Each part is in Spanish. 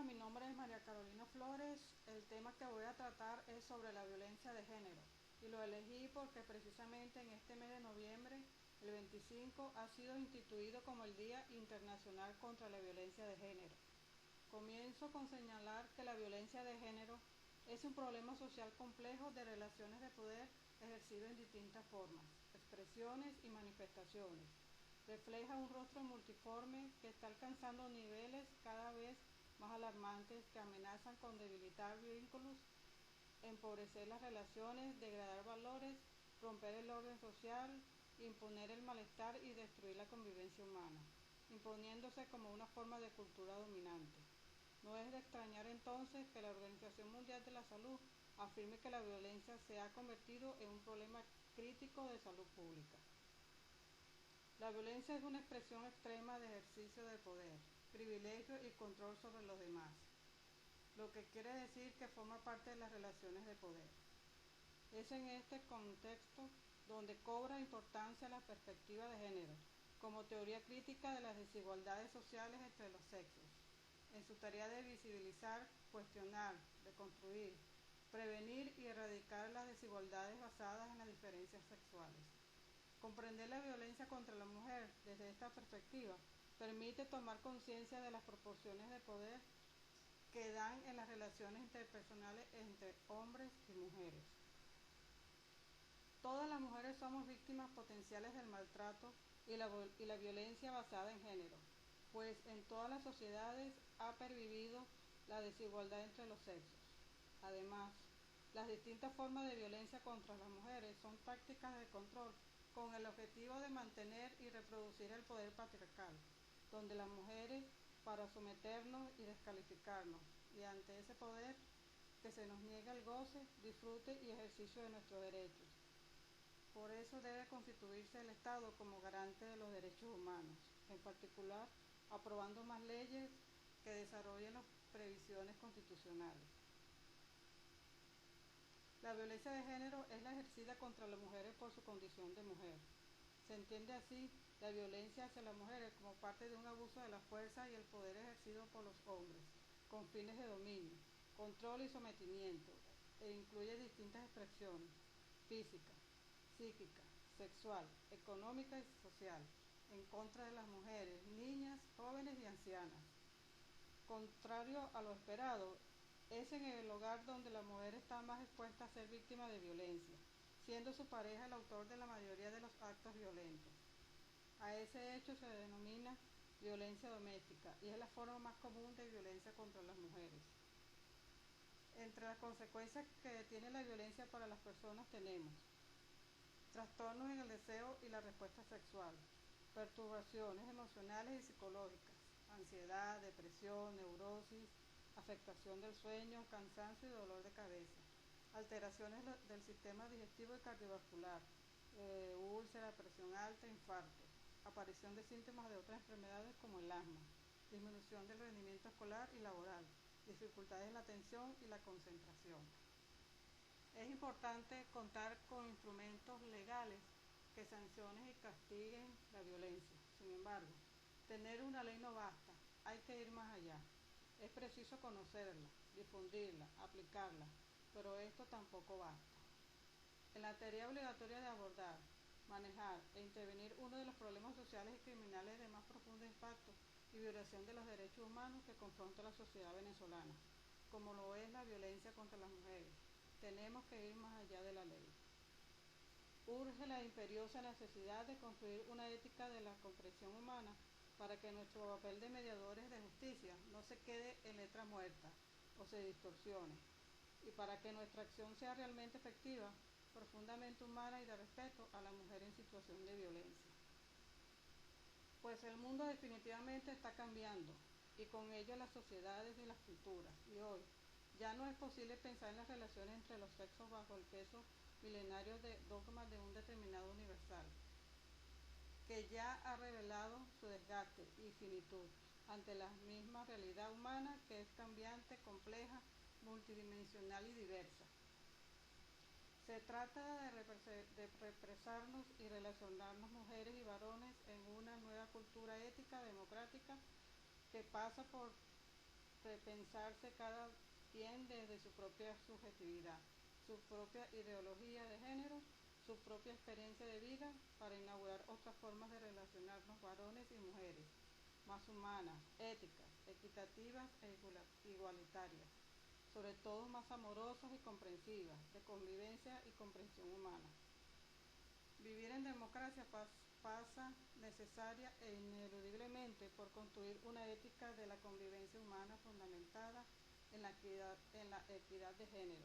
mi nombre es María Carolina Flores. El tema que voy a tratar es sobre la violencia de género y lo elegí porque precisamente en este mes de noviembre, el 25, ha sido instituido como el Día Internacional contra la Violencia de Género. Comienzo con señalar que la violencia de género es un problema social complejo de relaciones de poder ejercido en distintas formas, expresiones y manifestaciones. Refleja un rostro multiforme que está alcanzando niveles cada vez más alarmantes que amenazan con debilitar vínculos, empobrecer las relaciones, degradar valores, romper el orden social, imponer el malestar y destruir la convivencia humana, imponiéndose como una forma de cultura dominante. No es de extrañar entonces que la Organización Mundial de la Salud afirme que la violencia se ha convertido en un problema crítico de salud pública. La violencia es una expresión extrema de ejercicio de poder, privilegio y control sobre los demás, lo que quiere decir que forma parte de las relaciones de poder. Es en este contexto donde cobra importancia la perspectiva de género, como teoría crítica de las desigualdades sociales entre los sexos, en su tarea de visibilizar, cuestionar, deconstruir, prevenir y erradicar las desigualdades basadas en las diferencias sexuales. Comprender la violencia contra la mujer desde esta perspectiva permite tomar conciencia de las proporciones de poder que dan en las relaciones interpersonales entre hombres y mujeres. Todas las mujeres somos víctimas potenciales del maltrato y la violencia basada en género, pues en todas las sociedades ha pervivido la desigualdad entre los sexos. Además, las distintas formas de violencia contra las mujeres son tácticas de control con el objetivo de mantener y reproducir el poder patriarcal, donde las mujeres, para someternos y descalificarnos, y ante ese poder que se nos niega el goce, disfrute y ejercicio de nuestros derechos. Por eso debe constituirse el Estado como garante de los derechos humanos, en particular aprobando más leyes que desarrollen las previsiones constitucionales. La violencia de género es la ejercida contra las mujeres por su condición de mujer. Se entiende así la violencia hacia las mujeres como parte de un abuso de la fuerza y el poder ejercido por los hombres, con fines de dominio, control y sometimiento, e incluye distintas expresiones: física, psíquica, sexual, económica y social, en contra de las mujeres, niñas, jóvenes y ancianas. Contrario a lo esperado, es en el hogar donde la mujer está más expuesta a ser víctima de violencia, siendo su pareja el autor de la mayoría de los actos violentos. A ese hecho se denomina violencia doméstica y es la forma más común de violencia contra las mujeres. Entre las consecuencias que tiene la violencia para las personas tenemos trastornos en el deseo y la respuesta sexual, perturbaciones emocionales y psicológicas, ansiedad, depresión, neurosis, afectación del sueño, cansancio y dolor de cabeza, alteraciones del sistema digestivo y cardiovascular, úlcera, presión alta, infarto, aparición de síntomas de otras enfermedades como el asma, disminución del rendimiento escolar y laboral, dificultades en la atención y la concentración. Es importante contar con instrumentos legales que sancionen y castiguen la violencia. Sin embargo, tener una ley no basta, hay que ir más allá. Es preciso conocerla, difundirla, aplicarla, pero esto tampoco basta. En la tarea obligatoria de abordar, manejar e intervenir uno de los problemas sociales y criminales de más profundo impacto y violación de los derechos humanos que confronta la sociedad venezolana, como lo es la violencia contra las mujeres, tenemos que ir más allá de la ley. Urge la imperiosa necesidad de construir una ética de la comprensión humana para que nuestro papel de mediadores de justicia no se quede en letra muerta o se distorsione, y para que nuestra acción sea realmente efectiva, profundamente humana y de respeto a la mujer en situación de violencia. Pues el mundo definitivamente está cambiando, y con ello las sociedades y las culturas, y hoy ya no es posible pensar en las relaciones entre los sexos bajo el peso milenario de dogmas de un determinado universal, que ya ha revelado su desgaste y finitud ante la misma realidad humana, que es cambiante, compleja, multidimensional y diversa. Se trata de represarnos y relacionarnos mujeres y varones en una nueva cultura ética democrática que pasa por repensarse cada quien desde su propia subjetividad, su propia ideología de género, su propia experiencia de vida, para inaugurar otras formas de relacionarnos varones y mujeres, más humanas, éticas, equitativas e igualitarias, sobre todo más amorosas y comprensivas, de convivencia y comprensión humana. Vivir en democracia pasa necesaria e ineludiblemente por construir una ética de la convivencia humana fundamentada en la equidad de género,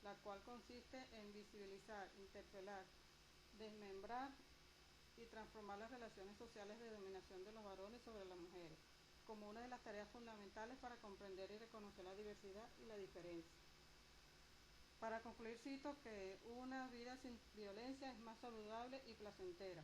la cual consiste en visibilizar, interpelar, desmembrar y transformar las relaciones sociales de dominación de los varones sobre las mujeres, como una de las tareas fundamentales para comprender y reconocer la diversidad y la diferencia. Para concluir, cito que una vida sin violencia es más saludable y placentera.